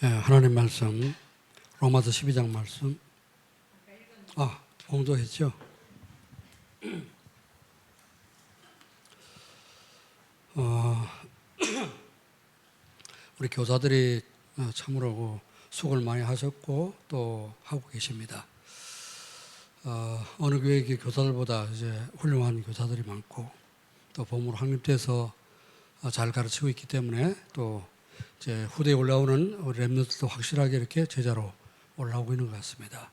하나님 말씀 로마서 12장 말씀 공도했죠. 우리 교사들이 참으로 수고를 많이 하셨고 또 하고 계십니다. 어느 교회 교사들보다 이제 훌륭한 교사들이 많고 또 법으로 확립돼서 잘 가르치고 있기 때문에 또 이제 후대에 올라오는 우리 렘넌트도 확실하게 이렇게 제자로 올라오고 있는 것 같습니다.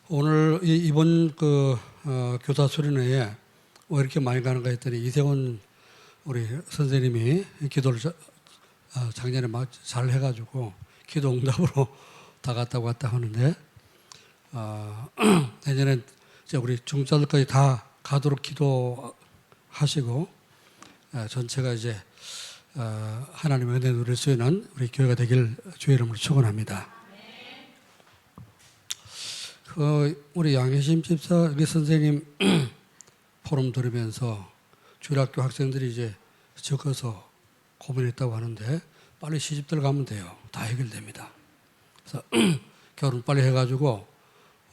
오늘 이번 교사 수련회에 왜 이렇게 많이 가는가 했더니 이세원 우리 선생님이 기도를 작년에 잘 해가지고 기도 응답으로 다 갔다고 왔다 하는데 내년엔 이제 우리 중자들까지 다 가도록 기도하시고 전체가 이제 하나님의 은혜 누릴 수 있는 우리 교회가 되길 주의 이름으로 축원합니다. 우리 양혜심 집사 우리 선생님 포럼 들으면서 주일학교 학생들이 이제 적어서 고민했다고 하는데 빨리 시집들 가면 돼요. 다 해결됩니다. 그래서 결혼 빨리 해가지고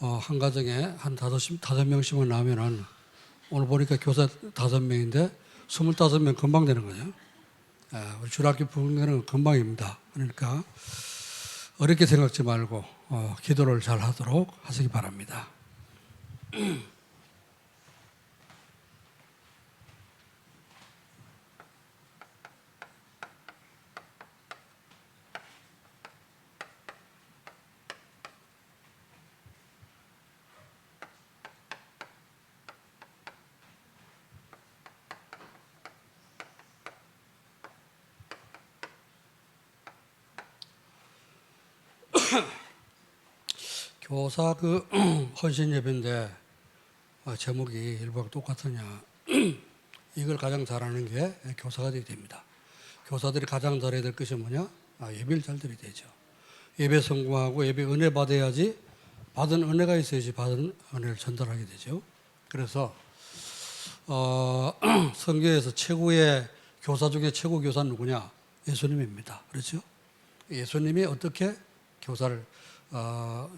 한 가정에 한 5명씩만 나오면은 오늘 보니까 교사 5명인데 25명 금방 되는 거죠. 우리 주일학교 부흥회는 금방입니다. 그러니까 어렵게 생각지 말고 기도를 잘 하도록 하시기 바랍니다. 교사 헌신 예배인데 제목이 일부하고 똑같으냐. 이걸 가장 잘하는 게 교사가 되어야 됩니다. 교사들이 가장 잘해야 될 것이 뭐냐? 예배를 잘 드려야 되죠. 예배 성공하고 예배 은혜 받아야지, 받은 은혜가 있어야지 받은 은혜를 전달하게 되죠. 그래서 성경에서 최고의 교사 중에 최고 교사는 누구냐? 예수님입니다. 그렇죠? 예수님이 어떻게 교사를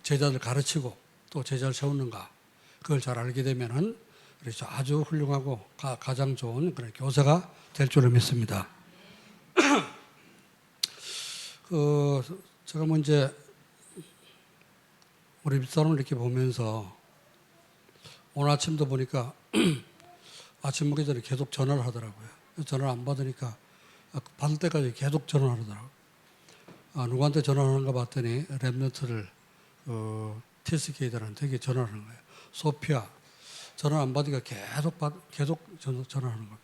제자들 가르치고 또 제자를 세우는가, 그걸 잘 알게 되면은 그래서 아주 훌륭하고 가장 좋은 그런 교사가 될 줄을 믿습니다. 제가 먼저 우리 집사람을 이렇게 보면서 오늘 아침도 보니까 아침 먹기 전에 계속 전화를 하더라고요. 전화를 안 받으니까 받을 때까지 계속 전화를 하더라고요. 누구한테 전화하는가 봤더니 렘넌트를 TSK들한테 전화를 하는 거예요. 소피아 전화 안 받으니까 계속 전화하는 거예요.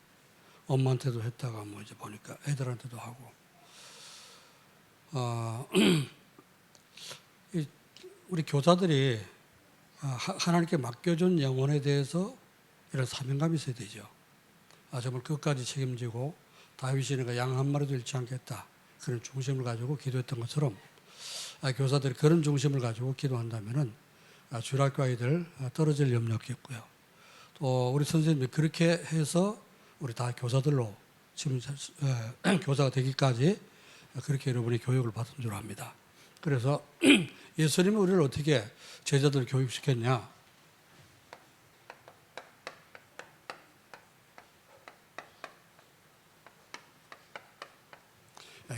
엄마한테도 했다가 뭐 이제 보니까 애들한테도 하고. 우리 교사들이 하나님께 맡겨준 영혼에 대해서 이런 사명감이 있어야 되죠. 정말 끝까지 책임지고 다윗이 내가 양 한 마리도 잃지 않겠다, 그런 중심을 가지고 기도했던 것처럼 교사들이 그런 중심을 가지고 기도한다면은 주일학교 아이들 떨어질 염려 없겠고요. 또 우리 선생님이 그렇게 해서 우리 다 교사들로 지금 교사가 되기까지 그렇게 여러분이 교육을 받은 줄 압니다. 그래서 예수님이 우리를 어떻게 제자들 교육시켰냐?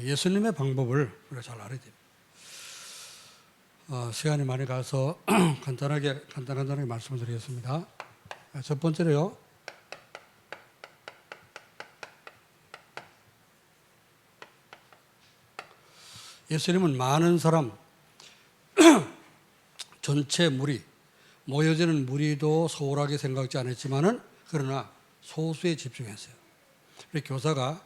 예수님의 방법을 우리가 잘 알아야 됩니다. 시간이 많이 가서 간단하게 말씀을 드리겠습니다. 첫 번째로요. 예수님은 많은 사람, 전체 무리, 모여지는 무리도 소홀하게 생각지 않았지만은 그러나 소수에 집중했어요. 우리 교사가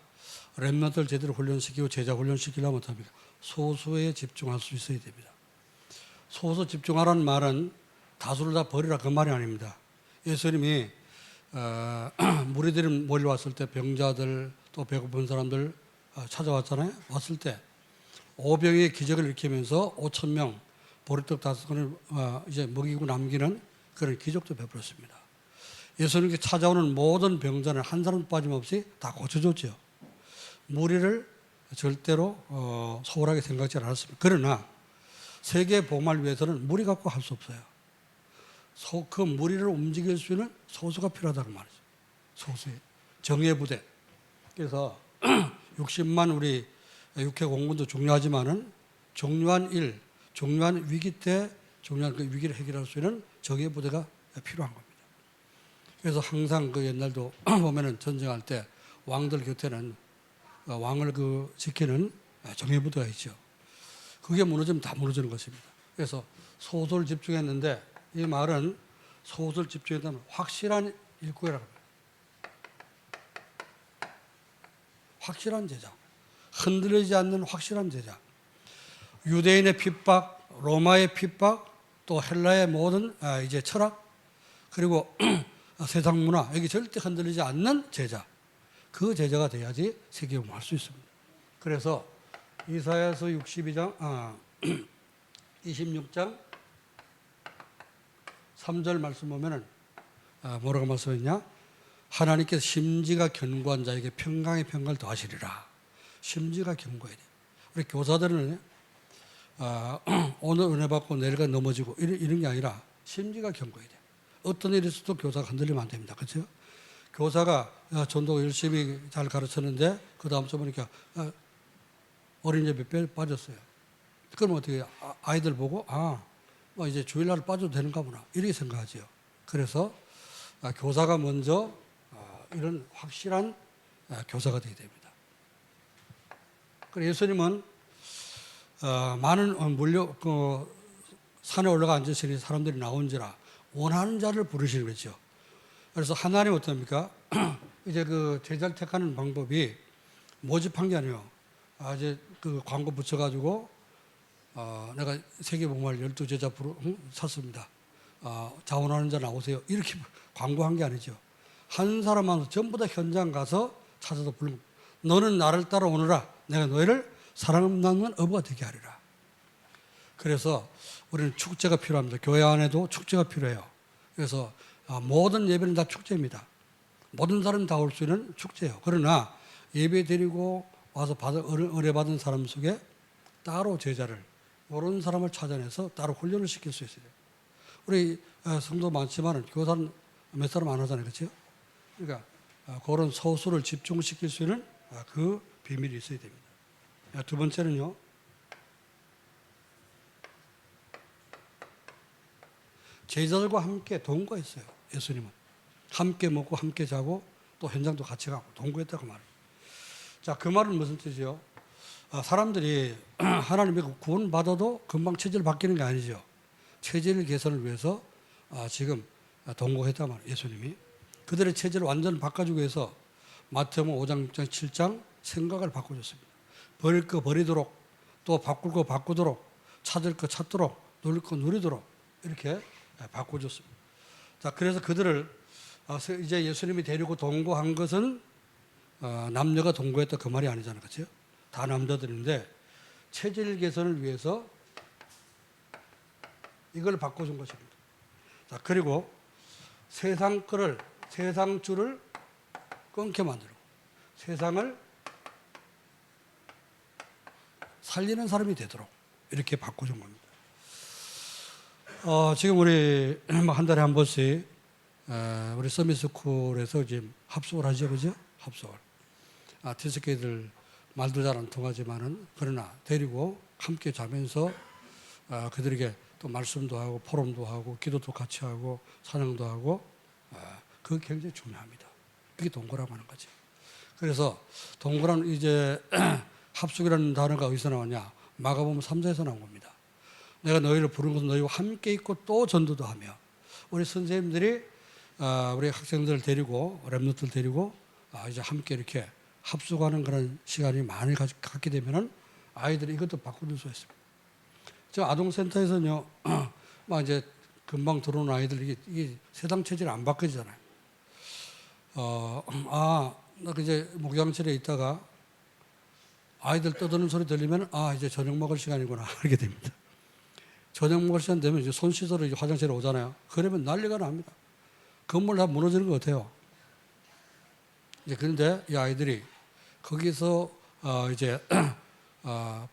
렘넌트를 제대로 훈련시키고 제자 훈련시키려면 어떻습니까? 소수에 집중할 수 있어야 됩니다. 소수 집중하라는 말은 다수를 다 버리라 그 말이 아닙니다. 예수님이 무리들이 몰려왔을 때 병자들 또 배고픈 사람들 찾아왔잖아요. 왔을 때 오병이의 기적을 일으키면서 5,000명 보리떡 5건을 이제 먹이고 남기는 그런 기적도 베풀었습니다. 예수님께 찾아오는 모든 병자는 한 사람 빠짐없이 다 고쳐줬죠. 무리를 절대로 소홀하게 생각지 않았습니다. 그러나 세계 복음을 위해서는 무리 갖고 할 수 없어요. 그 무리를 움직일 수 있는 소수가 필요하다고 말이죠. 소수의 정예 부대. 그래서 60만 우리 육해 공군도 중요하지만은 중요한 일, 중요한 위기 때 중요한 그 위기를 해결할 수 있는 정예 부대가 필요한 겁니다. 그래서 항상 그 옛날도 보면은 전쟁할 때 왕들 곁에는 왕을 그 지키는 정예 부대가 있죠. 그게 무너지면 다 무너지는 것입니다. 그래서 소수를 집중했는데 이 말은 소수를 집중했다는 확실한 일꾼이라고 합니다. 확실한 제자. 흔들리지 않는 확실한 제자. 유대인의 핍박, 로마의 핍박, 또 헬라의 모든 이제 철학, 그리고 세상 문화, 여기 절대 흔들리지 않는 제자. 그 제자가 돼야지 세계복음을 할 수 있습니다. 그래서 이사야서 26장 3절 말씀 보면은 뭐라고 말씀했냐? 하나님께서 심지가 견고한 자에게 평강의 평강을 더하시리라. 심지가 견고해야 돼. 우리 교사들은 오늘 은혜 받고 내일가 넘어지고 이런 게 아니라 심지가 견고해야 돼. 어떤 일이 있어도 교사가 흔들리면 안 됩니다. 그렇죠? 교사가 전도 열심히 잘 가르쳤는데 그 다음 주 보니까 어린이집에 뼈 빠졌어요. 그럼 어떻게 아이들 보고 뭐 이제 주일날 빠져도 되는가 보나 이렇게 생각하죠. 그래서 교사가 먼저 이런 확실한 교사가 되어야 됩니다. 그래서 예수님은 많은 산에 올라가 앉으시니 사람들이 나온지라 원하는 자를 부르시는 거죠. 그래서 하나님 어떻습니까? 이제 그 제자를 택하는 방법이 모집한 게 아니에요. 이제 그 광고 붙여가지고 내가 세계복음할 12제자 샀습니다. 자원하는 자 나오세요. 이렇게 광고한 게 아니죠. 한 사람만 전부 다 현장 가서 찾아서 부르면 너는 나를 따라오너라. 내가 너희를 사랑하는 어부가 되게 하리라. 그래서 우리는 축제가 필요합니다. 교회 안에도 축제가 필요해요. 그래서 모든 예배는 다 축제입니다. 모든 사람이 다 올 수 있는 축제예요. 그러나 예배 드리고 와서 은혜 받은 사람 속에 따로 제자를 이런 사람을 찾아내서 따로 훈련을 시킬 수 있어요. 우리 성도 많지만 교사는 몇 사람 안 하잖아요. 그렇죠? 그러니까 그런 소수를 집중시킬 수 있는 그 비밀이 있어야 됩니다. 두 번째는요. 제자들과 함께 동거했어요. 예수님은. 함께 먹고 함께 자고 또 현장도 같이 가고 동거했다고 말해요. 자, 그 말은 무슨 뜻이요? 사람들이 하나님의 구원 받아도 금방 체질 바뀌는 게 아니죠. 체질 개선을 위해서 지금 동거했단 말이에요. 예수님이. 그들의 체질을 완전히 바꿔주기 위해서 마태복음 5장, 6장, 7장 생각을 바꿔줬습니다. 버릴 거 버리도록 또 바꿀 거 바꾸도록 찾을 거 찾도록 누릴 거 누리도록 이렇게 바꿔줬습니다. 자, 그래서 그들을 이제 예수님이 데리고 동거한 것은 남녀가 동거했다 그 말이 아니잖아요. 그렇죠? 다 남자들인데 체질 개선을 위해서 이걸 바꿔준 것입니다. 자, 그리고 세상 줄을 끊게 만들고 세상을 살리는 사람이 되도록 이렇게 바꿔준 겁니다. 지금 우리 한 달에 한 번씩 우리 서밋스쿨에서 지금 합숙을 하죠, 그죠? 합숙을. 티스케이들 말도 잘 안 통하지만은 그러나 데리고 함께 자면서 그들에게 또 말씀도 하고 포럼도 하고 기도도 같이 하고 찬양도 하고 그게 굉장히 중요합니다. 그게 동거라고 하는 거지. 그래서 동거라는 이제 합숙이라는 단어가 어디서 나왔냐? 마가복음 3장에서 나온 겁니다. 내가 너희를 부른 것은 너희와 함께 있고 또 전도도 하며 우리 선생님들이 우리 학생들 데리고 랩노트를 데리고 이제 함께 이렇게 합숙하는 그런 시간이 많이 갖게 되면은 아이들이 이것도 바꾸는 수 있습니다. 저 아동센터에서는요, 막 이제 금방 들어오는 아이들 이게 세상 체질이 안 바뀌잖아요. 나 이제 목욕실에 있다가 아이들 떠드는 소리 들리면 이제 저녁 먹을 시간이구나 하게 됩니다. 저녁 먹을 시간 되면 이제 손 씻으러 이제 화장실에 오잖아요. 그러면 난리가 납니다. 건물 다 무너지는 것 같아요. 이제 그런데 이 아이들이 거기서 이제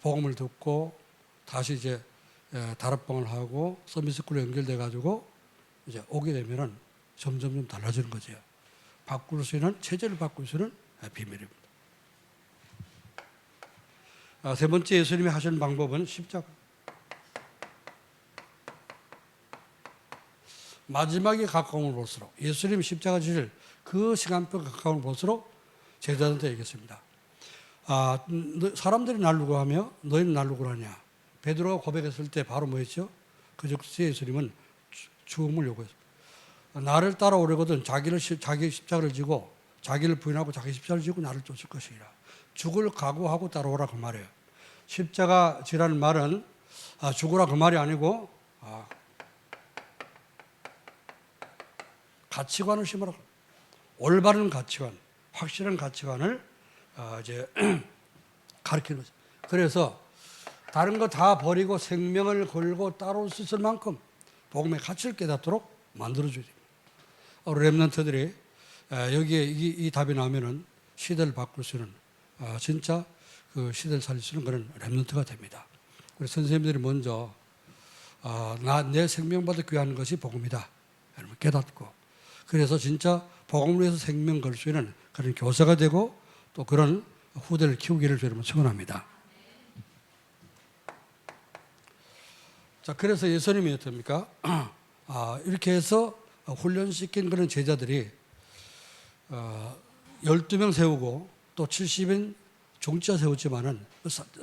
복음을 듣고 다시 이제 다락방을 하고 서밋스쿨로 연결돼 가지고 이제 오게 되면은 점점 달라지는 거죠. 바꿀 수 있는 체제를 바꿀 수 있는 비밀입니다. 세 번째 예수님이 하신 방법은 십자가. 마지막에 가까움을 볼수록 예수님이 십자가 지실 그 시간표 가까움을 볼수록 제자들한테 얘기했습니다. 사람들이 날 누구 하며 너희는 날 누구로 하냐. 베드로가 고백했을 때 바로 뭐였죠? 그 즉시 예수님은 죽음을 요구했습니다. 나를 따라오려거든 자기 십자가를 지고 자기를 부인하고 자기 십자가를 지고 나를 쫓을 것이라. 죽을 각오하고 따라오라 그 말이에요. 십자가 지라는 말은 죽으라 그 말이 아니고 가치관을 심으라. 올바른 가치관, 확실한 가치관을 이제 가르치는 거죠. 그래서 다른 거 다 버리고 생명을 걸고 따라올 수 있을 만큼 복음의 가치를 깨닫도록 만들어줘야 됩니다. 우리 렘넌트들이 여기에 이 답이 나오면은 시대를 바꿀 수 있는 진짜 그 시대를 살릴 수 있는 그런 렘넌트가 됩니다. 우리 선생님들이 먼저 내 생명보다 귀한 것이 복음이다. 여러분 깨닫고 그래서 진짜 복음을 위해서 생명 걸 수 있는 그런 교사가 되고 또 그런 후대를 키우기를 여러분 축원합니다. 자, 그래서 예수님이 어떻습니까? 이렇게 해서 훈련시킨 그런 제자들이 12명 세우고 또 70인 종자 세웠지만은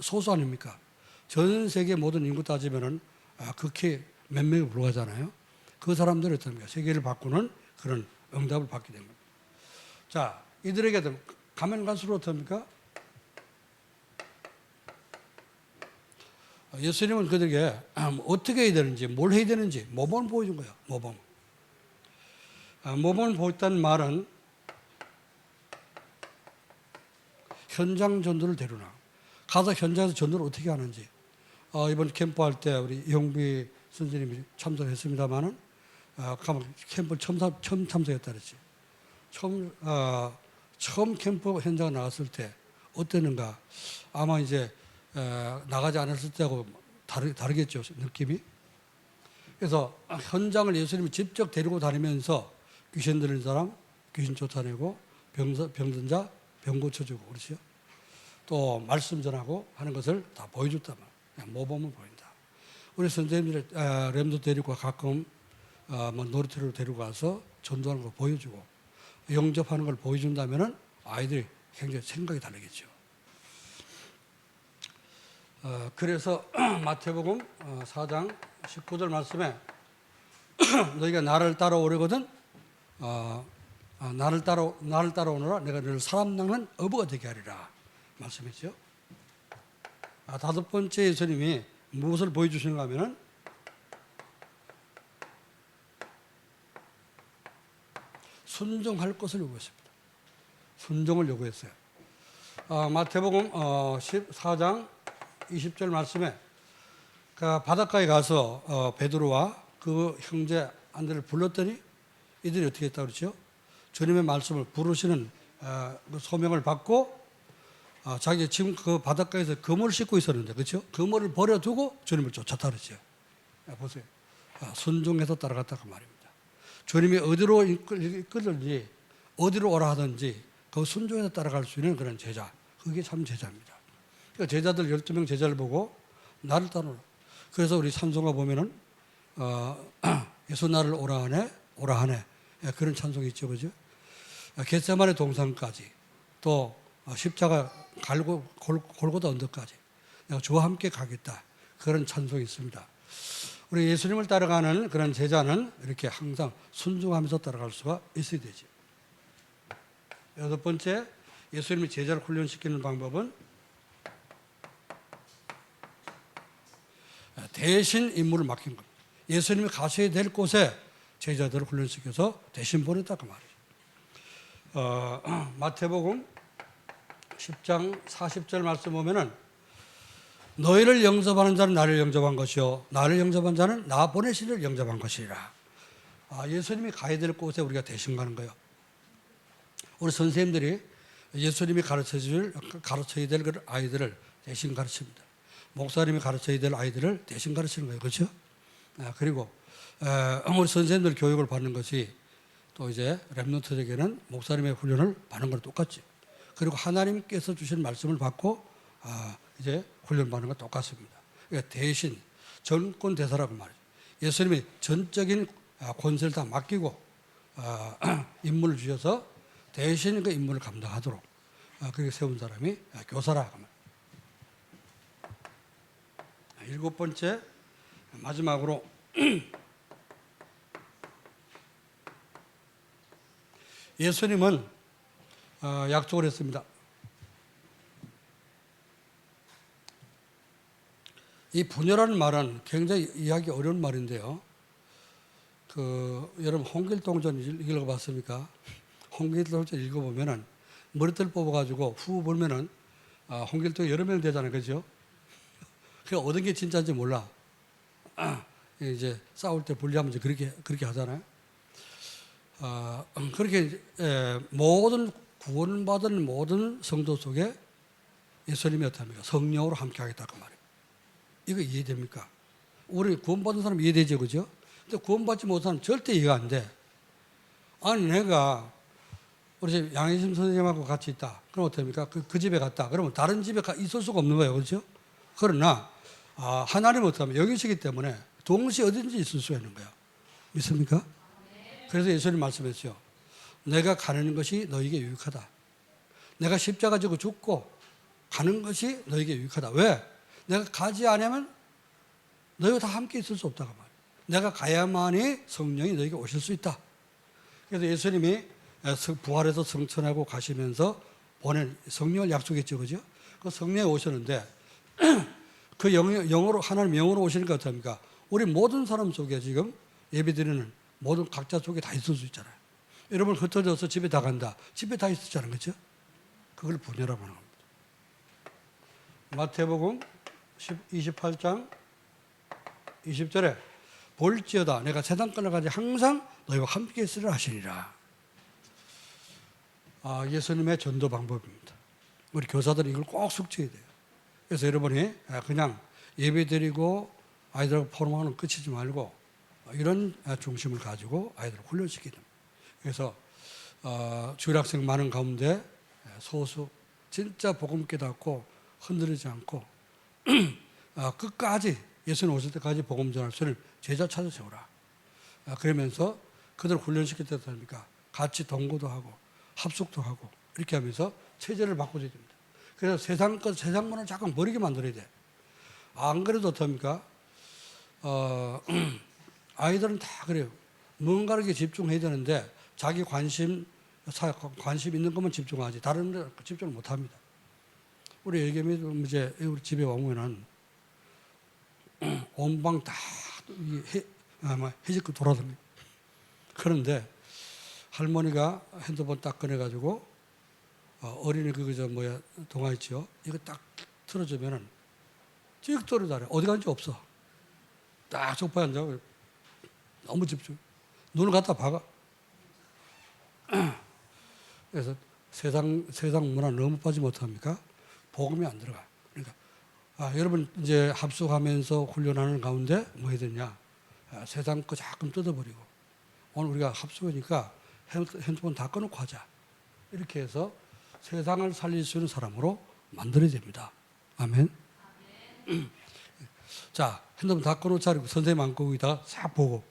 소수 아닙니까? 전 세계 모든 인구 따지면은 극히 몇 명이 불과하잖아요. 그 사람들이 어떻습니까? 세계를 바꾸는 그런 응답을 받게 된 겁니다. 자, 이들에게 가면 갈수록 어떻습니까? 예수님은 그들에게 어떻게 해야 되는지, 뭘 해야 되는지 모범을 보여준 거예요. 모범. 모범을 보였다는 말은 현장 전도를 데려나. 가서 현장에서 전도를 어떻게 하는지. 이번 캠프 할 때 우리 이홍비 선생님이 참석했습니다만은 캠프 처음 참석했다 그랬지. 처음 캠프 현장 나갔을 때 어땠는가? 아마 이제 나가지 않았을 때하고 다르겠죠, 느낌이. 그래서 현장을 예수님이 직접 데리고 다니면서 귀신 들린 사람 귀신 쫓아내고 병든 자 병 고쳐주고 그렇죠. 또 말씀 전하고 하는 것을 다 보여줬단 말이에요. 모범을 보인다. 우리 선생님들 렘도 데리고 가끔 놀이터로 데리고 가서 전도하는 걸 보여주고 영접하는 걸 보여준다면은 아이들이 굉장히 생각이 다르겠죠. 그래서 마태복음 4장 19절 말씀에 너희가 나를 따라오려거든 나를 따라오너라 내가 너를 사람 낚는 어부가 되게 하리라 말씀했죠. 다섯 번째 예수님이 무엇을 보여주시는가 하면은 순종할 것을 요구했습니다. 순종을 요구했어요. 마태복음 14장 20절 말씀에 그 바닷가에 가서 베드로와 그 형제 안드레를 불렀더니 이들이 어떻게 했다고 그러죠? 주님의 말씀을 부르시는 소명을 받고 자기 지금 그 바닷가에서 그물을 씻고 있었는데 그렇죠? 그물을 버려두고 주님을 쫓았다 그러죠. 보세요. 순종해서 따라갔다 그 말입니다. 주님이 어디로 이끌든지 어디로 오라 하든지 그 순종해서 따라갈 수 있는 그런 제자. 그게 참 제자입니다. 그러니까 제자들 12명 제자를 보고 나를 따르라. 그래서 우리 찬송가 보면은 예수 나를 오라 하네 그런 찬송이 있죠, 그죠? 겟세마네 동산까지 또 십자가 골고다 언덕까지 내가 주와 함께 가겠다 그런 찬송이 있습니다. 우리 예수님을 따라가는 그런 제자는 이렇게 항상 순종하면서 따라갈 수가 있어야 되죠. 여섯 번째 예수님이 제자를 훈련시키는 방법은 대신 임무를 맡긴 겁니다. 예수님이 가셔야 될 곳에 제자들을 훈련시켜서 대신 보냈다 그 말이에요. 마태복음 10장 40절 말씀 보면은 너희를 영접하는 자는 나를 영접한 것이요 나를 영접한 자는 나 보내신 이를 영접한 것이라. 예수님이 가야 될 곳에 우리가 대신 가는 거예요. 우리 선생님들이 예수님이 가르쳐야 될 그 아이들을 대신 가르칩니다. 목사님이 가르쳐야 될 아이들을 대신 가르치는 거예요. 그렇죠? 그리고 우리 선생님들 교육을 받는 것이 또 이제 렘넌트에게는 목사님의 훈련을 받는 거랑 똑같죠. 그리고 하나님께서 주신 말씀을 받고 이제 훈련받는 건 똑같습니다. 그러니까 대신 전권 대사라고 말이죠. 예수님이 전적인 권세를 다 맡기고 임무를 주셔서 대신 그 임무를 감당하도록 그렇게 세운 사람이 교사라. 일곱 번째 마지막으로 예수님은 약속을 했습니다. 이 분열하는 말은 굉장히 이해하기 어려운 말인데요. 여러분 홍길동전 읽어봤습니까? 홍길동전 읽어보면은 머리털 뽑아가지고 후 보면은 홍길동이 여러 명 되잖아요, 그죠? 그 어떤 게 진짜인지 몰라. 이제 싸울 때 분리하면 이제 그렇게 하잖아요. 그렇게 모든 구원받은 모든 성도 속에 예수님이 어떻습니까? 성령으로 함께하겠다고 말이에요. 이거 이해됩니까? 우리 구원받은 사람 이해되죠, 그죠? 근데 구원받지 못한 사람 절대 이해가 안 돼. 아니 내가 우리 집 양희심 선생님하고 같이 있다. 그럼 어떻습니까? 그 집에 갔다. 그러면 다른 집에 있을 수가 없는 거예요, 그렇죠? 그러나 하나님은 어떻게 하면 여기시기 때문에 동시에 어딘지 있을 수가 있는 거예요. 믿습니까? 그래서 예수님 말씀했죠. 내가 가는 것이 너에게 유익하다. 내가 십자가 지고 죽고 가는 것이 너에게 유익하다. 왜? 내가 가지 않으면 너희가 다 함께 있을 수 없다고 말이에요. 내가 가야만이 성령이 너에게 오실 수 있다. 그래서 예수님이 부활해서 성천하고 가시면서 보낸 성령을 약속했죠, 그죠? 그 성령이 오셨는데 그 영으로 하나님 영으로 오시니까 어떻습니까? 우리 모든 사람 속에 지금 예배드리는 모든 각자 속에 다 있을 수 있잖아요. 여러분 흩어져서 집에 다 간다. 집에 다 있었잖아요, 그렇죠? 그걸 분열하고 하는 겁니다. 마태복음 28장 20절에 볼지어다 내가 세상 끝날까지 항상 너희와 함께 있으리라 하시니라. 예수님의 전도 방법입니다. 우리 교사들은 이걸 꼭 숙지해야 돼요. 그래서 여러분이 그냥 예배드리고 아이들하고 포럼하는 끝이지 말고 이런 중심을 가지고 아이들을 훈련시키는. 그래서 주일학생 많은 가운데 소수 진짜 복음 깨닫고 흔들리지 않고 끝까지 예수님 오실 때까지 복음 전할 수 있는 제자 찾아 세우라. 그러면서 그들을 훈련시킬 때 어떻습니까? 같이 동거도 하고 합숙도 하고 이렇게 하면서 체제를 바꿔줘야 됩니다. 그래서 세상 문화를 잠깐 버리게 만들어야 돼. 안 그래도 어떻습니까? 아이들은 다 그래요. 뭔가를 집중해야 되는데 자기 관심 있는 것만 집중하지 다른 데 집중을 못 합니다. 우리 애겸이 이제 우리 집에 오면은 온 방 다 해집고 돌아다닙니다. 그런데 할머니가 핸드폰 딱 꺼내가지고 어린이 동화 있죠? 이거 딱 틀어주면은 쭉 돌아다녀. 어디 간지 없어. 딱 소파에 앉아. 너무 집중. 눈을 갖다 박아. 그래서 세상 문화 너무 빠지면 어떡합니까? 복음이 안 들어가. 그러니까 여러분 이제 합숙하면서 훈련하는 가운데 뭐 해야 되냐? 세상 거 자꾸 뜯어버리고 오늘 우리가 합숙하니까 핸드폰 다 꺼놓고 하자. 이렇게 해서 세상을 살릴 수 있는 사람으로 만들어야 됩니다. 아멘. 자, 핸드폰 다 꺼놓자. 선생님 안 끄고 있다가 싹 보고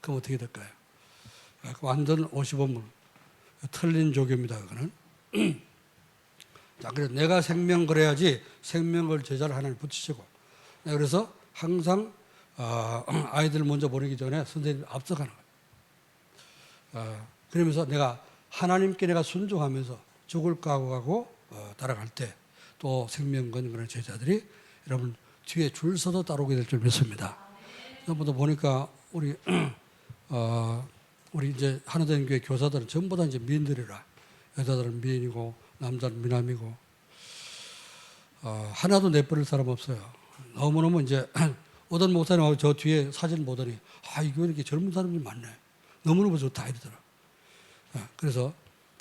그럼 어떻게 될까요? 완전 55문 틀린 조교입니다. 그거는. 자, 그래서 내가 생명 그래야지 생명을 제자를 하나님 붙이시고 그래서 항상 아이들 먼저 보내기 전에 선생님이 앞서가는 거예요. 그러면서 내가 하나님께 내가 순종하면서 죽을 각오하고 따라갈 때 또 생명건 그런 제자들이 여러분 뒤에 줄 서서 따라오게 될 줄 믿습니다. 전부 다 보니까 우리 이제 하나된 교회 교사들은 전부 다 이제 미인들이라 여자들은 미인이고 남자는 미남이고 하나도 내버릴 사람 없어요. 너무너무 이제 어떤 목사님하고 저 뒤에 사진 보더니 이 교회 이렇게 젊은 사람들이 많네. 너무너무 좋다 이러더라. 그래서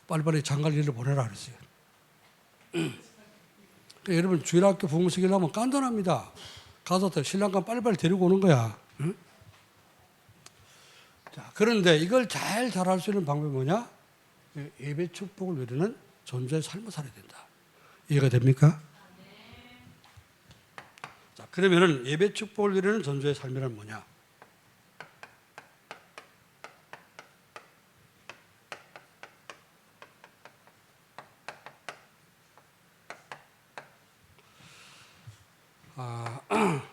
빨리빨리 장관리를 보내라 그랬어요. 그러니까 여러분 주일학교 부흥식이라면 간단합니다. 가서 신랑과 빨리빨리 데리고 오는 거야. 응? 자, 그런데 이걸 잘 할 수 있는 방법이 뭐냐? 예배 축복을 누리는 존재의 삶을 살아야 된다. 이해가 됩니까? 자, 그러면은 예배 축복을 누리는 존재의 삶이란 뭐냐?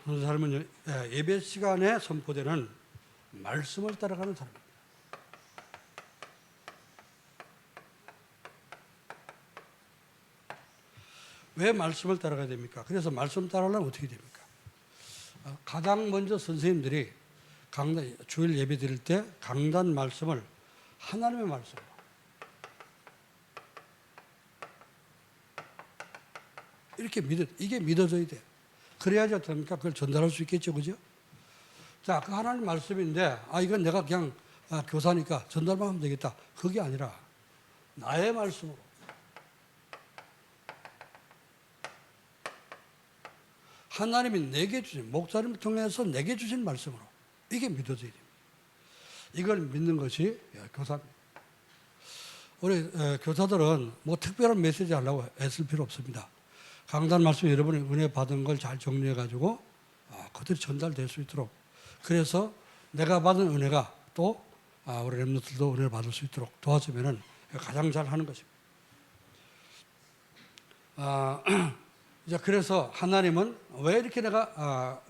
존재의 삶은 예배 시간에 선포되는 말씀을 따라가는 사람입니다. 왜 말씀을 따라가야 됩니까? 그래서 말씀 따라하려면 어떻게 됩니까? 가장 먼저 선생님들이 주일 예배 드릴 때 강단 말씀을 하나님의 말씀으로 이렇게 이게 믿어져야 돼요. 그래야지 어떻습니까? 그걸 전달할 수 있겠죠, 그죠? 자, 그 하나님 말씀인데, 이건 내가 그냥 교사니까 전달만 하면 되겠다. 그게 아니라 나의 말씀으로. 하나님이 내게 주신, 목사님을 통해서 내게 주신 말씀으로. 이게 믿어져야 됩니다. 이걸 믿는 것이 교사입니다. 우리 교사들은 뭐 특별한 메시지 하려고 애쓸 필요 없습니다. 강단 말씀 여러분이 은혜 받은 걸 잘 정리해가지고 그대로 전달될 수 있도록. 그래서 내가 받은 은혜가 또 우리 렘넌트들도 은혜를 받을 수 있도록 도와주면은 가장 잘 하는 것입니다. 이제 그래서 하나님은 왜 이렇게 내가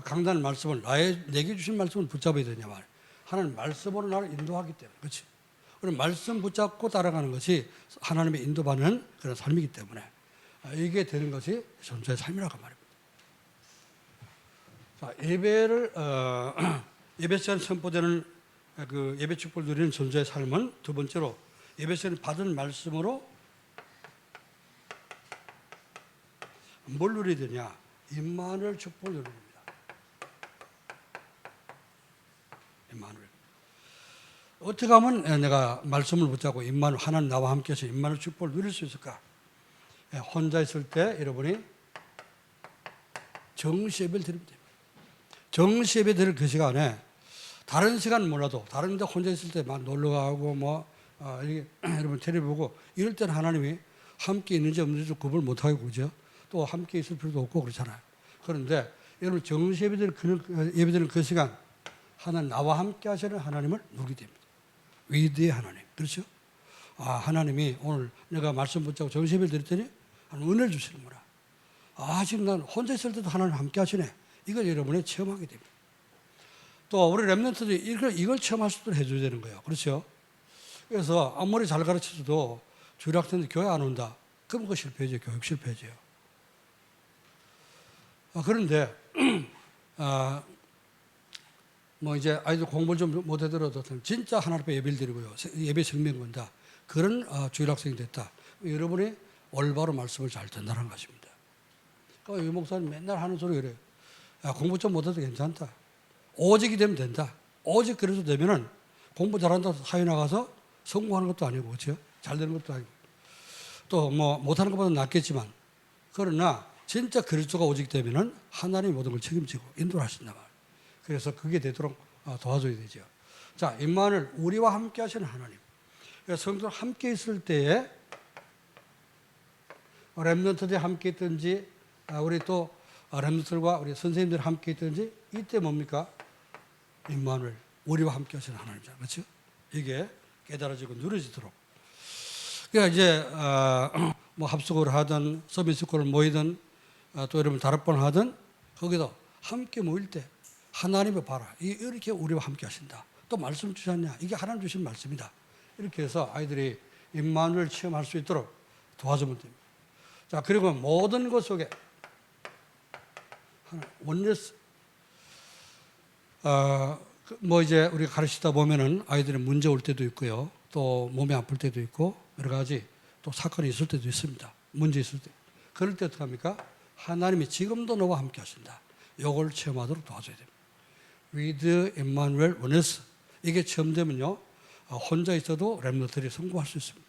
강단 말씀을 내게 주신 말씀을 붙잡아야 되냐 말. 하나님 말씀으로 나를 인도하기 때문에 그렇지. 우리 말씀 붙잡고 따라가는 것이 하나님의 인도받는 그런 삶이기 때문에 이게 되는 것이 존재의 삶이라고 말입니다. 자, 예배 시간 선포되는 그 예배 축복을 누리는 존재의 삶은 두 번째로 예배 시간에 받은 말씀으로 뭘 누려야 되냐? 임마누엘 축복을 누리는 겁니다. 임마누엘. 어떻게 하면 내가 말씀을 붙잡고 하나님 나와 함께 해서 임마누엘 축복을 누릴 수 있을까? 혼자 있을 때 여러분이 정시 예배를 드리면 됩니다. 정시 예배 드릴 그 시간에 다른 시간은 몰라도 다른 데 혼자 있을 때 막 놀러 가고 여러분 텔레비 보고 이럴 때는 하나님이 함께 있는지 없는지도 구분을 못 하고 그죠? 또 함께 있을 필요도 없고 그렇잖아요. 그런데 여러분 정시 예배 드리는 그 시간 하나님 나와 함께 하시는 하나님을 누리게 됩니다. 위대의 하나님. 그렇죠? 하나님이 오늘 내가 말씀 붙잡고 정시 예배를 드렸더니 은혜를 주시는구나. 지금 난 혼자 있을 때도 하나님 함께 하시네. 이걸 여러분이 체험하게 됩니다. 또 우리 렘넌트들이 이걸 체험할 수 있도록 해줘야 되는 거예요. 그렇죠? 그래서 아무리 잘 가르쳐줘도 주일학생들 교회 안 온다. 그럼 그거 실패죠. 교육 실패죠. 그런데 이제 아이들 공부를 좀 못하더라도 진짜 하나님 앞에 예배를 드리고요. 예배 생명 건다. 그런 주일학생이 됐다. 여러분이 올바로 말씀을 잘 전달한 것입니다. 그러니까 유 목사님 맨날 하는 소리 그래요. 공부 좀 못해도 괜찮다. 오직이 되면 된다. 오직 그래도 되면은 공부 잘한다고 사회 나가서 성공하는 것도 아니고, 그렇죠? 잘 되는 것도 아니고. 또 못하는 것보다 낫겠지만, 그러나 진짜 그리스도가 오직 되면은 하나님이 모든 걸 책임지고 인도를 하신단 말이에요. 그래서 그게 되도록 도와줘야 되죠. 자, 임마누엘 우리와 함께 하시는 하나님. 성도들 함께 있을 때에 렘넌트들이 함께 있든지 우리 또 렘넌트들과 우리 선생님들 함께 있든지 이때 뭡니까? 임마누엘 우리와 함께 하시는 하나님이잖아요. 그렇죠? 이게 깨달아지고 누려지도록. 그러니까 이제 합숙을 하든 서밋스쿨을 모이든 또 여러분 다락방을 하든 거기도 함께 모일 때 하나님을 봐라. 이렇게 우리와 함께 하신다. 또 말씀 주셨냐? 이게 하나님 주신 말씀이다. 이렇게 해서 아이들이 임마누엘 체험할 수 있도록 도와주면 됩니다. 자, 그리고 모든 것 속에 원리스 이제 우리가 가르치다 보면은 아이들이 문제 올 때도 있고요. 또 몸이 아플 때도 있고 여러 가지 또 사건이 있을 때도 있습니다. 문제 있을 때. 그럴 때 어떻게 합니까? 하나님이 지금도 너와 함께 하신다. 이걸 체험하도록 도와줘야 됩니다. With Emmanuel Oneness. 이게 체험되면요. 혼자 있어도 렘넌트들이 성공할 수 있습니다.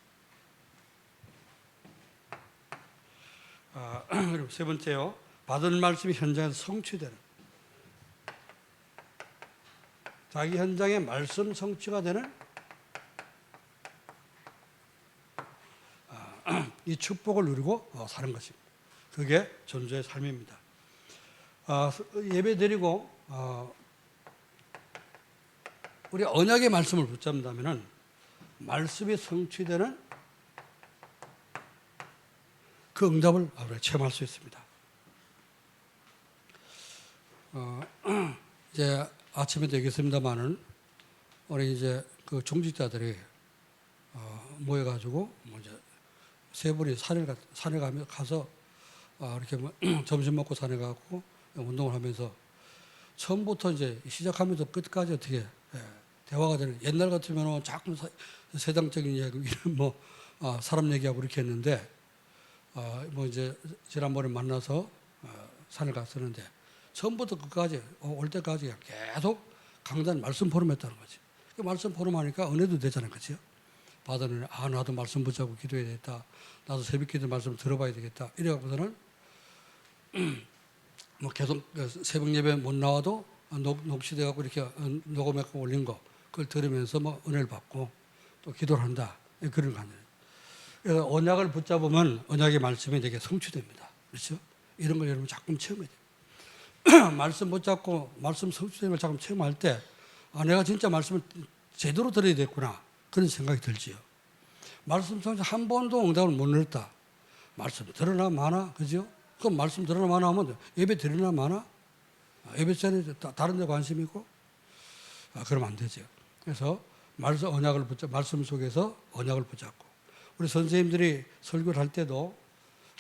그리고 세 번째요. 받은 말씀이 현장에서 성취되는, 자기 현장에 말씀 성취가 되는 이 축복을 누리고 사는 것입니다. 그게 전도의 삶입니다. 예배 드리고 우리 언약의 말씀을 붙잡는다면은 말씀이 성취되는 그 응답을 체험할 수 있습니다. 이제 아침에도 얘기했습니다만은 우리 이제 그 중직자들이 모여가지고 이제 세 분이 산에 가서 이렇게 점심 먹고 산에 가고 운동을 하면서 처음부터 이제 시작하면서 끝까지 어떻게 대화가 되는, 옛날 같으면 자꾸 세상적인 이야기, 사람 얘기하고 이렇게 했는데 이제 지난번에 만나서 산을 갔었는데 처음부터 끝까지 올 때까지 계속 강단 말씀 포럼했다는 거지. 그 말씀 포럼하니까 은혜도 되잖아요, 그렇죠? 받은 은혜, 나도 말씀 붙잡고 기도해야 되겠다. 나도 새벽기도 말씀 들어봐야 되겠다. 이래갖고서는 계속 새벽 예배 못 나와도 녹취돼갖고 이렇게 녹음해갖고 올린 거, 그걸 들으면서 은혜를 받고 또 기도를 한다. 그런 거 아니에요. 그래서 언약을 붙잡으면 언약의 말씀이 되게 성취됩니다. 그렇죠? 이런 걸 여러분 자꾸 체험해야 돼요. 말씀 붙잡고 말씀 성취되는 걸 자꾸 체험할 때 내가 진짜 말씀을 제대로 들어야 되겠구나, 그런 생각이 들지요. 말씀 성취 한 번도 응답을 못 내렸다. 말씀 들으나 마나, 그죠? 그럼 말씀 들으나 마나 하면 예배 드리나 마나? 예배 전에 다른 데 관심 있고? 그러면 안 되죠. 그래서 언약을 말씀 속에서 언약을 붙잡고, 우리 선생님들이 설교를 할 때도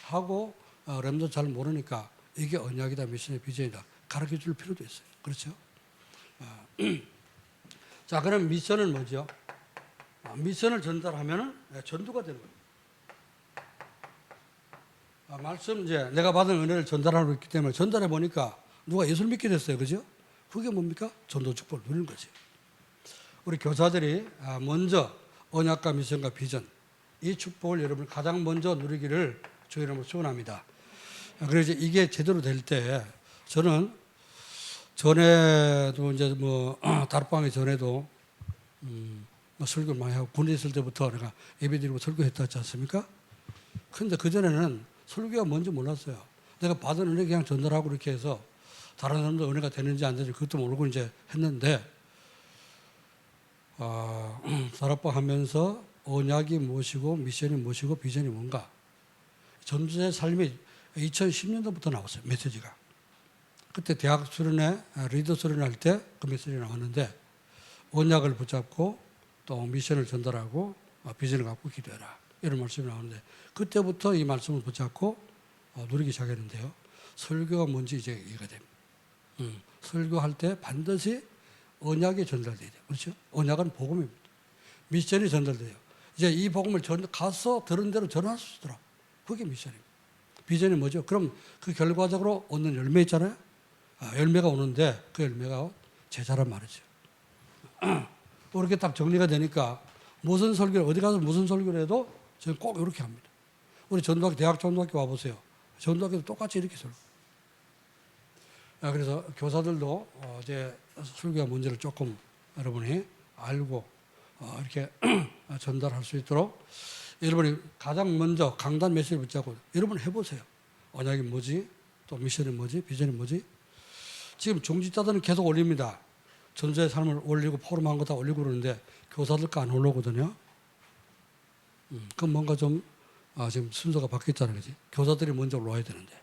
하고 렘도 잘 모르니까 이게 언약이다, 미션의 비전이다 가르쳐 줄 필요도 있어요. 그렇죠? 자, 그럼 미션은 뭐죠? 미션을 전달하면 전도가 되는 거예요. 말씀, 이제 내가 받은 은혜를 전달하고 있기 때문에 전달해 보니까 누가 예수를 믿게 됐어요. 그죠? 그게 뭡니까? 전도 축복을 누리는 거지. 우리 교사들이 먼저 언약과 미션과 비전, 이 축복을 여러분 가장 먼저 누리기를 주의 이름으로 소원합니다. 그래서 이게 제대로 될 때, 저는 전에도 이제 다락방에 전에도 설교를 많이 하고 군에 있을 때부터 내가 예배드리고 설교했다 했지 않습니까? 근데 그전에는 설교가 뭔지 몰랐어요. 내가 받은 은혜 그냥 전달하고 이렇게 해서 다른 사람도 은혜가 되는지 안 되는지 그것도 모르고 이제 했는데, 다락방 하면서 언약이 무엇이고 미션이 무엇이고 비전이 뭔가, 전도자의 삶이 2010년도부터 나왔어요, 메시지가. 그때 대학 수련회, 리더 수련회 할 때 그 메시지 나왔는데, 언약을 붙잡고 또 미션을 전달하고 비전을 갖고 기도해라, 이런 말씀이 나오는데, 그때부터 이 말씀을 붙잡고 누리기 시작했는데요. 설교가 뭔지 이제 이해가 됩니다. 설교할 때 반드시 언약이 전달돼야 돼요. 그렇죠? 언약은 복음입니다. 미션이 전달돼요. 이제 이 복음을 가서 들은 대로 전할 수 있도록, 그게 미션입니다. 비전이 뭐죠? 그럼 그 결과적으로 얻는 열매 있잖아요. 열매가 오는데 그 열매가 제자란 말이죠. 이렇게 딱 정리가 되니까 무슨 설교를, 어디 가서 무슨 설교를 해도 저는 꼭 이렇게 합니다. 우리 전도학교, 대학 전도학교 와보세요. 전도학교도 똑같이 이렇게 설교. 그래서 교사들도 이제 설교가 뭔지를 조금 여러분이 알고 이렇게 전달할 수 있도록 여러분이 가장 먼저 강단 메시지를 붙잡고 여러분 해보세요. 언약이 뭐지? 또 미션이 뭐지? 비전이 뭐지? 지금 중직자들은 계속 올립니다. 전도의 삶을 올리고 포럼한 거 다 올리고 그러는데 교사들 거 안 올라오거든요. 그럼 뭔가 좀 지금 순서가 바뀌었다는 거지. 교사들이 먼저 올라와야 되는데.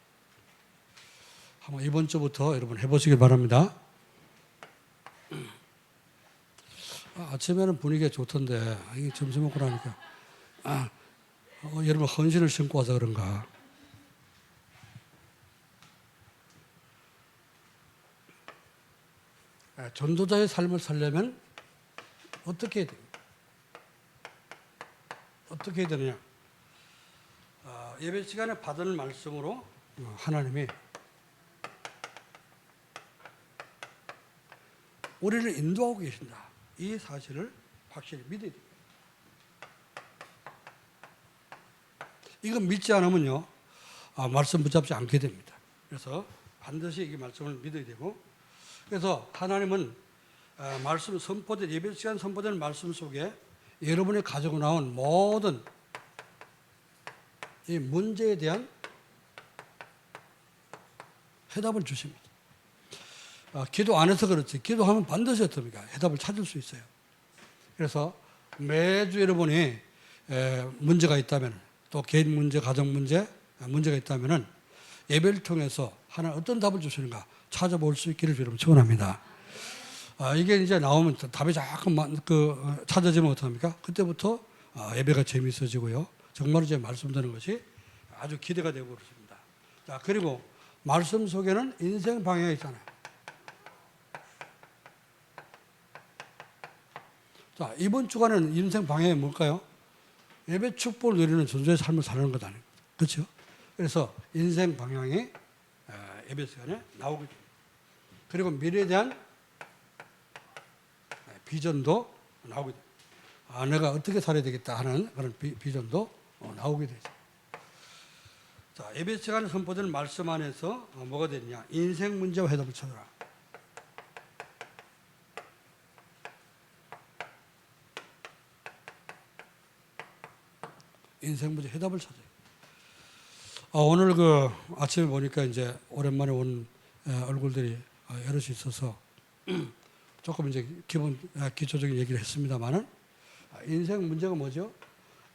한번 이번 주부터 여러분 해보시길 바랍니다. 아침에는 분위기가 좋던데 이게 점심 먹고 나니까 여러분 헌신을 신고 와서 그런가. 전도자의 삶을 살려면 어떻게 해야 됩니까? 어떻게 해야 되느냐? 예배 시간에 받은 말씀으로 하나님이 우리를 인도하고 계신다, 이 사실을 확실히 믿어야 됩니다. 이거 믿지 않으면요, 말씀 붙잡지 않게 됩니다. 그래서 반드시 이 말씀을 믿어야 되고, 그래서 하나님은 말씀 선포된 예배 시간 선포된 말씀 속에 여러분이 가지고 나온 모든 이 문제에 대한 해답을 주십니다. 기도 안 해서 그렇지, 기도하면 반드시 어떻습니까? 해답을 찾을 수 있어요. 그래서 매주 여러분이 문제가 있다면, 또 개인 문제, 가정 문제, 문제가 있다면 예배를 통해서 하나님 어떤 답을 주시는가 찾아볼 수 있기를 여러분 축원합니다. 이게 이제 나오면 답이 자꾸 찾아지면 어떡합니까? 그때부터 예배가 재미있어지고요. 정말 이제 말씀 듣는 것이 아주 기대가 되고 그렇습니다. 자, 그리고 말씀 속에는 인생 방향이 있잖아요. 자, 이번 주간은 인생 방향이 뭘까요? 예배 축복을 누리는 전도의 삶을 사는 것 아닙니까? 그렇죠? 그래서 인생 방향이 예배 시간에 나오게 됩니다. 그리고 미래에 대한 비전도 나오게 됩니다. 내가 어떻게 살아야 되겠다 하는 그런 비전도 나오게 되죠. 자, 예배 시간에 선포되는 말씀 안에서 뭐가 되느냐? 인생 문제와 해답을 찾아라. 인생 문제 해답을 찾아요. 오늘 아침에 보니까 이제 오랜만에 온 얼굴들이 여럿이 있어서 조금 이제 기초적인 얘기를 했습니다만은, 인생 문제가 뭐죠?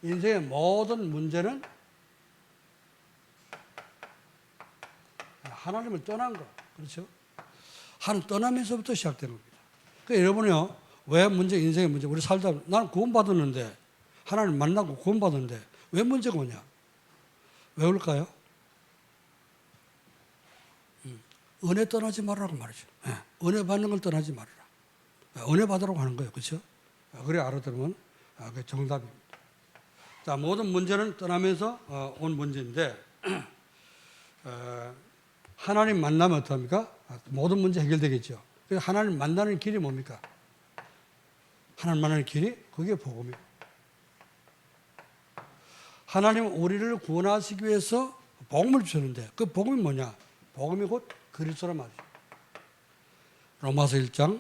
인생의 모든 문제는 하나님을 떠난 거, 그렇죠? 하나님 떠나면서부터 시작된 겁니다. 그러니까 여러분이요, 왜 인생의 문제, 우리 살다 나는 구원받았는데, 하나님 만나고 구원받았는데 왜 문제가 오냐? 왜 올까요? 은혜 떠나지 말라고 말이죠. 은혜 받는 걸 떠나지 말아라. 은혜 받으라고 하는 거예요. 그렇죠? 그래 알아들으면 그게 정답입니다. 자, 모든 문제는 떠나면서 온 문제인데, 하나님 만나면 어떡합니까? 모든 문제 해결되겠죠. 그래서 하나님 만나는 길이 뭡니까? 하나님 만나는 길이 그게 복음이에요. 하나님은 우리를 구원하시기 위해서 복음을 주셨는데, 그 복음이 뭐냐? 복음이 곧 그리스도란 말이죠. 로마서 1장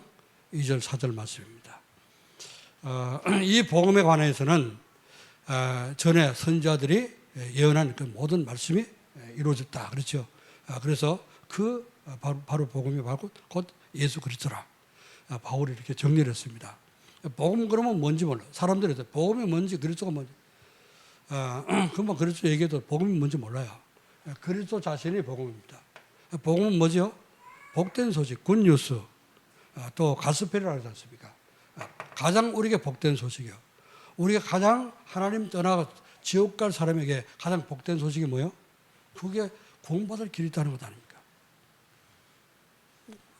2절 4절 말씀입니다. 이 복음에 관해서는 전에 선지자들이 예언한 그 모든 말씀이 이루어졌다. 그렇죠? 그래서 바로 복음이 곧 예수 그리스도라. 바울이 이렇게 정리를 했습니다. 복음 그러면 뭔지 몰라. 사람들이 복음이 뭔지, 그리스도가 뭔지. 금방 그리스도 얘기해도 복음이 뭔지 몰라요. 그리스도 자신이 복음입니다. 복음은 뭐죠? 복된 소식, 굿뉴스, 또 가스펠이라고 하지 않습니까? 가장 우리에게 복된 소식이요. 우리가 가장 하나님 떠나가 지옥 갈 사람에게 가장 복된 소식이 뭐예요? 그게 구원받을 길이 있다는 것 아닙니까?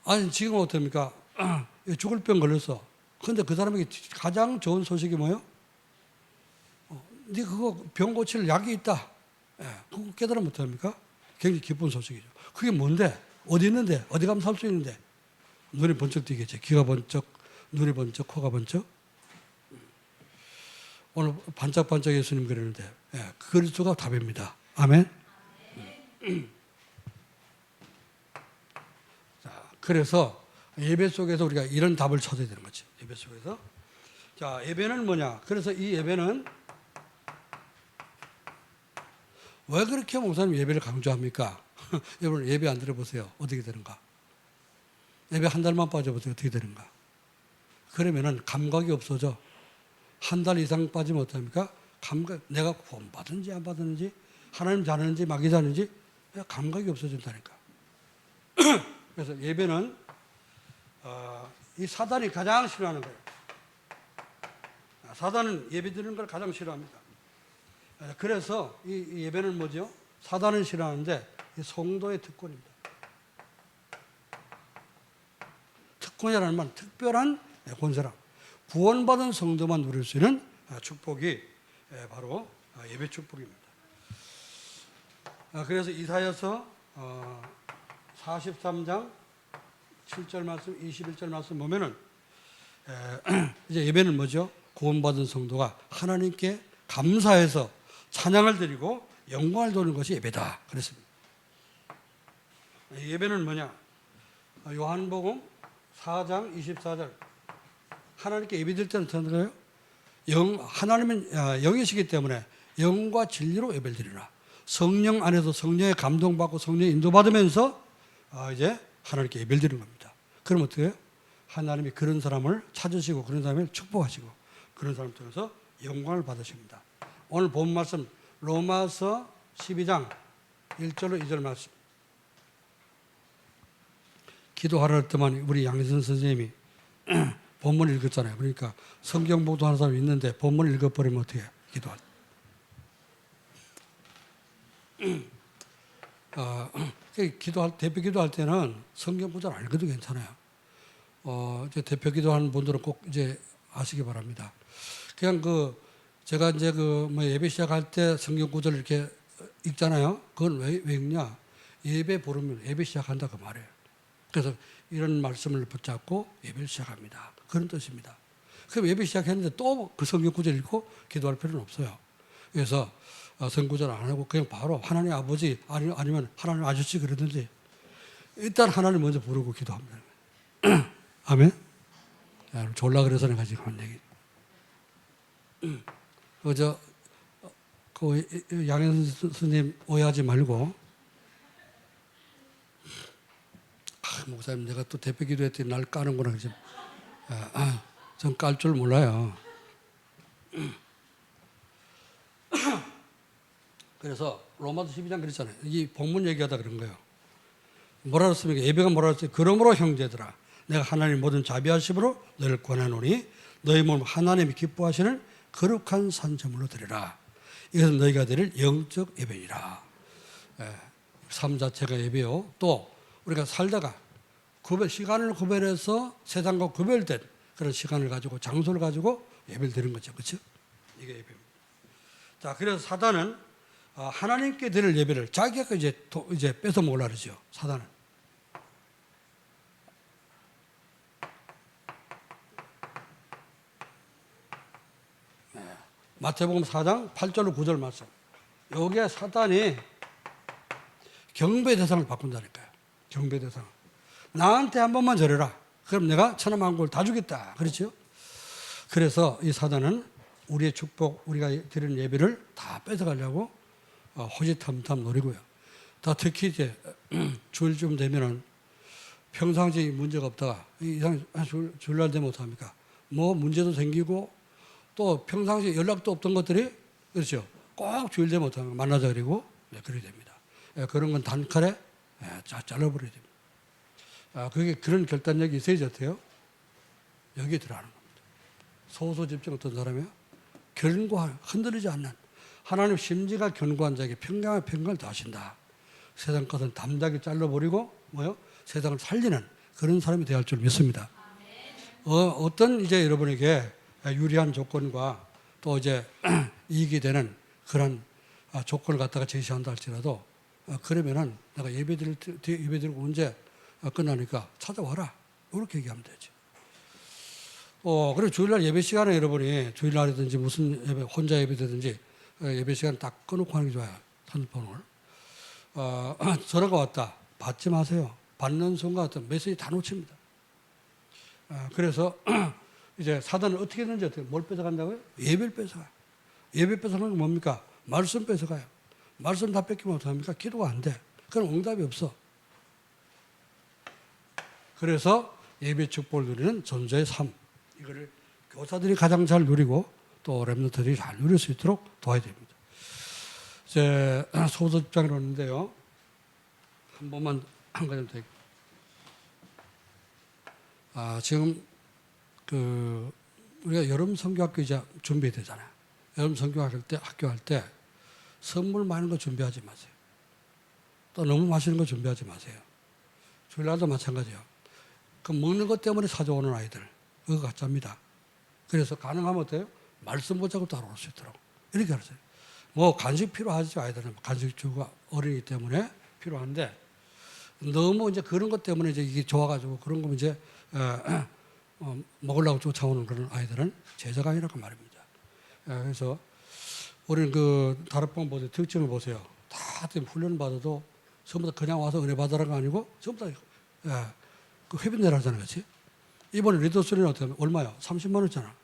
아니, 지금 어떻습니까? 죽을 병 걸렸어. 근데 그 사람에게 가장 좋은 소식이 뭐예요? 네 그거 병 고칠 약이 있다. 그거 깨달으면 어떡합니까? 굉장히 기쁜 소식이죠. 그게 뭔데? 어디 있는데? 어디 가면 살 수 있는데? 눈이 번쩍 뜨겠죠. 귀가 번쩍, 눈이 번쩍, 코가 번쩍. 오늘 반짝반짝 예수님 그러는데, 그리스도가 답입니다. 아멘. 자, 그래서 예배 속에서 우리가 이런 답을 찾아야 되는 거죠. 예배 속에서. 자, 예배는 뭐냐? 그래서 이 예배는 왜 그렇게 목사님 예배를 강조합니까? 여러분 예배 안 드려보세요. 어떻게 되는가? 예배 한 달만 빠져보세요. 어떻게 되는가? 그러면은 감각이 없어져. 한 달 이상 빠지면 어떡합니까? 내가 구원 받은지 안 받았는지, 하나님 잘하는지 마귀 잘하는지 감각이 없어진다니까. 그래서 예배는 이 사단이 가장 싫어하는 거예요. 사단은 예배 드리는 걸 가장 싫어합니다. 그래서 이 예배는 뭐죠? 사단은 싫어하는데 이 성도의 특권입니다. 특권이라는 말은 특별한 권세람. 구원받은 성도만 누릴 수 있는 축복이 바로 예배 축복입니다. 그래서 이사야서 43장 7절 말씀, 21절 말씀 보면은 이제 예배는 뭐죠? 구원받은 성도가 하나님께 감사해서 찬양을 드리고 영광을 돌리는 것이 예배다. 그랬습니다. 예배는 뭐냐? 요한복음 4장 24절. 하나님께 예배드릴 때는 어떤 거예요? 하나님은 영이시기 때문에 영과 진리로 예배를 드리라. 성령 안에서 성령의 감동받고 성령의 인도받으면서 이제 하나님께 예배를 드리는 겁니다. 그럼 어떻게 해요? 하나님이 그런 사람을 찾으시고 그런 사람을 축복하시고 그런 사람을 통해서 영광을 받으십니다. 오늘 본 말씀 로마서 12장 1절로 2절 말씀. 기도하라 할 때만 우리 양희선 선생님이 본문을 읽었잖아요. 그러니까 성경 보도하는 사람이 있는데 본문을 읽어버리면 어떻게 해요? 기도할 대표 기도할 때는 성경 구절 안 읽어도 괜찮아요. 이제 대표 기도하는 분들은 꼭 이제 아시기 바랍니다. 그냥 제가 이제 예배 시작할 때 성경 구절 이렇게 읽잖아요. 그건 왜 읽냐? 예배 부르면 예배 시작한다 그 말이에요. 그래서 이런 말씀을 붙잡고 예배를 시작합니다. 그런 뜻입니다. 그럼 예배 시작했는데 또 그 성경 구절 읽고 기도할 필요는 없어요. 그래서 성경 구절 안 하고 그냥 바로 하나님 아버지 아니면 하나님 아저씨 그러든지 일단 하나님 먼저 부르고 기도합니다. 아멘? 졸라 그래서 내가 지금 한 얘기. 양현 스님 오해하지 말고 목사님 내가 또 대표 기도했더니 날 까는구나. 그러지. 전 깔 줄 몰라요. 그래서 로마서 12장 그랬잖아요. 이 본문 얘기하다 그런 거예요. 뭐라 그랬습니까? 예배가 뭐라 그랬어요? 그러므로 형제들아 내가 하나님 모든 자비하심으로 너를 권하노니 너희 몸 하나님이 기뻐하시는 거룩한 산제물로 드리라. 이것은 너희가 드릴 영적 예배니라. 삶 자체가 예배요. 또 우리가 살다가 시간을 구별해서 세상과 구별된 그런 시간을 가지고 장소를 가지고 예배를 드리는 거죠. 그렇죠? 이게 예배입니다. 자, 그래서 사단은 하나님께 드릴 예배를 자기가 이제 뺏어 먹으려고 그러죠. 사단은. 마태복음 4장 8절로 9절 말씀. 여기에 사단이 경배 대상을 바꾼다니까요. 경배 대상. 나한테 한 번만 절해라. 그럼 내가 천하만국을 다 주겠다. 그렇죠? 그래서 이 사단은 우리의 축복, 우리가 드리는 예배를 다 뺏어가려고 호시탐탐 노리고요. 다 특히 이제 주일쯤 되면은 평상시 문제가 없다가 주일날 되면 어떡합니까? 뭐 문제도 생기고 또 평상시 연락도 없던 것들이 그렇죠. 꼭 주일 되면 어떡합니까? 만나자 그리고 그렇게 됩니다. 그런 건 단칼에 잘라버려야 됩니다. 그게 그런 결단력이 있어야지 어때요? 여기에 들어가는 겁니다. 소소집중 어떤 사람이요? 견고한, 흔들리지 않는 하나님 심지가 견고한 자에게 평강의 평강을 더하신다. 세상 것은 담대하게 잘라버리고 세상을 살리는 그런 사람이 되어야 할 줄 믿습니다. 어떤 이제 여러분에게 유리한 조건과 또 이제 이익이 되는 그런 조건을 갖다가 제시한다 할지라도 그러면은 내가 예배드리고 언제 끝나니까 찾아와라. 이렇게 얘기하면 되죠. 그리고 주일날 예배 시간에 여러분이 주일날이든지 무슨 예배, 혼자 예배든지 예배 시간 딱 끊고 하는 게 좋아요. 핸드폰을. 전화가 왔다. 받지 마세요. 받는 순간 어떤 메시지 다 놓칩니다. 그래서 이제 사단은 어떻게든지 뭘 뺏어간다고요? 예배를 뺏어가요. 예배 뺏어가는 건 뭡니까? 말씀 뺏어가요. 말씀 다 뺏기면 어떡합니까? 기도가 안 돼. 그럼 응답이 없어. 그래서 예배 축복을 누리는 전도의 삶. 이거를 교사들이 가장 잘 누리고 또 렘넌트들이 잘 누릴 수 있도록 도와야 됩니다. 이제 소서 입장에 오는데요. 한 번만 한 가지 더. 지금 우리가 여름 선교학교 이제 준비되잖아요. 여름 선교학교 학교 할 때 선물 많은 거 준비하지 마세요. 또 너무 맛있는 거 준비하지 마세요. 주일날도 마찬가지예요. 그 먹는 것 때문에 사줘오는 아이들 그거 가짜입니다. 그래서 가능하면 어때요? 말씀 보자고 따라올 수 있도록 이렇게 하세요. 뭐 간식 필요하죠. 아이들은 간식 주고 어린이 때문에 필요한데 너무 이제 그런 것 때문에 이제 이게 좋아가지고 그런 거 이제 먹으려고 쫓아오는 그런 아이들은 제자가 아니라고 말입니다. 그래서 우리는 그 다락방 보세요. 특징을 보세요. 다 훈련 받아도 전부 다 그냥 와서 은혜 받으라는 거 아니고 전부 다 그 회비 내라 하잖아요. 그렇지? 이번에 리더스리는 어떻게 얼마야? 30만 원이잖아.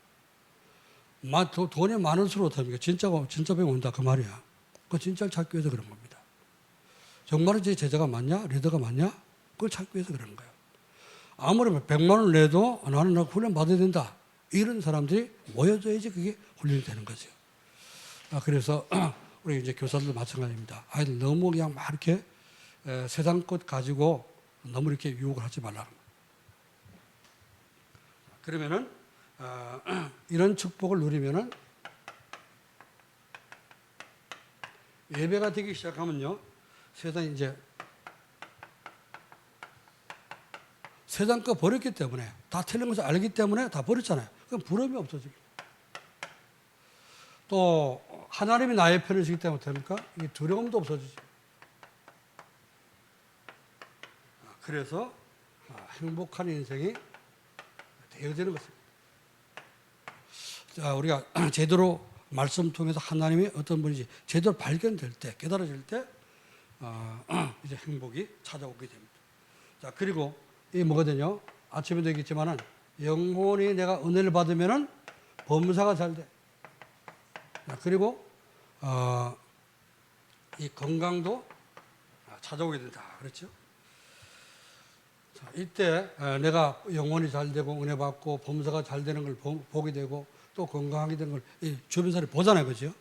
돈이 많을수록 어떻습니까? 진짜 병 온다 그 말이야. 그 진짜를 찾기 위해서 그런 겁니다. 정말 제 제자가 맞냐? 리더가 맞냐? 그걸 찾기 위해서 그러는 거예요. 아무리 100만 원 내도 나는 훈련 받아야 된다. 이런 사람들이 모여져야지 그게 훈련이 되는 거죠. 그래서 우리 이제 교사들도 마찬가지입니다. 아이들 너무 그냥 막 이렇게 세상 것 가지고 너무 이렇게 유혹을 하지 말라. 그러면은 이런 축복을 누리면은 예배가 되기 시작하면요, 세상이 이제 세상 거 버렸기 때문에 다 틀린 것을 알기 때문에 다 버렸잖아요. 그럼 부러움이 없어지고 또 하나님이 나의 편을 지기 때문에 어떻습니까? 이 두려움도 없어지죠. 그래서 행복한 인생이 되어지는 것입니다. 자, 우리가 제대로 말씀 통해서 하나님이 어떤 분인지 제대로 발견될 때, 깨달아질 때 이제 행복이 찾아오게 됩니다. 자, 그리고 이 뭐거든요? 아침에도 얘기했지만은 영혼이 내가 은혜를 받으면은 범사가 잘 돼. 자, 그리고 이 건강도 찾아오게 된다. 그렇죠? 자, 이때 내가 영혼이 잘 되고 은혜 받고 범사가 잘 되는 걸 보게 되고 또 건강하게 되는 걸 이 주변 사람이 보잖아요. 그죠?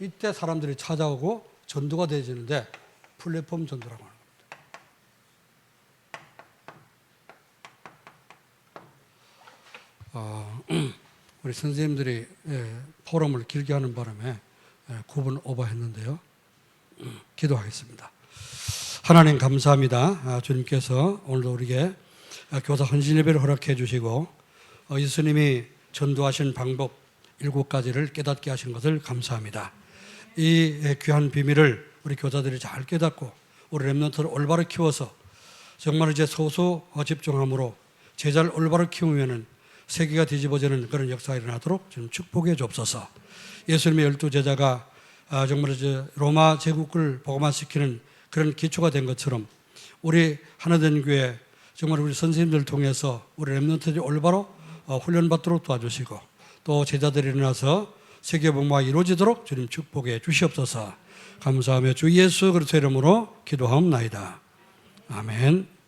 이때 사람들이 찾아오고 전도가 되어지는데 플랫폼 전도라고 하는 겁니다. 우리 선생님들이 포럼을 길게 하는 바람에 9분 오버했는데요. 기도하겠습니다. 하나님 감사합니다. 주님께서 오늘도 우리에게 교사 헌신 예배를 허락해 주시고 예수님이 전도하신 방법 7가지를 깨닫게 하신 것을 감사합니다. 이 귀한 비밀을 우리 교사들이 잘 깨닫고 우리 렘넌트를 올바로 키워서 정말 이제 소수 집중함으로 제자를 올바로 키우면은 세계가 뒤집어지는 그런 역사가 일어나도록 좀 축복해 주옵소서. 예수님의 12제자가 정말 이제 로마 제국을 복음화시키는 그런 기초가 된 것처럼 우리 하나된 교회 정말 우리 선생님들 통해서 우리 렘넌트들이 올바로 훈련받도록 도와주시고 또 제자들이 일어나서 세계 복음화가 이루어지도록 주님 축복해 주시옵소서. 감사하며 주 예수 그리스도의 이름으로 기도하옵나이다. 아멘.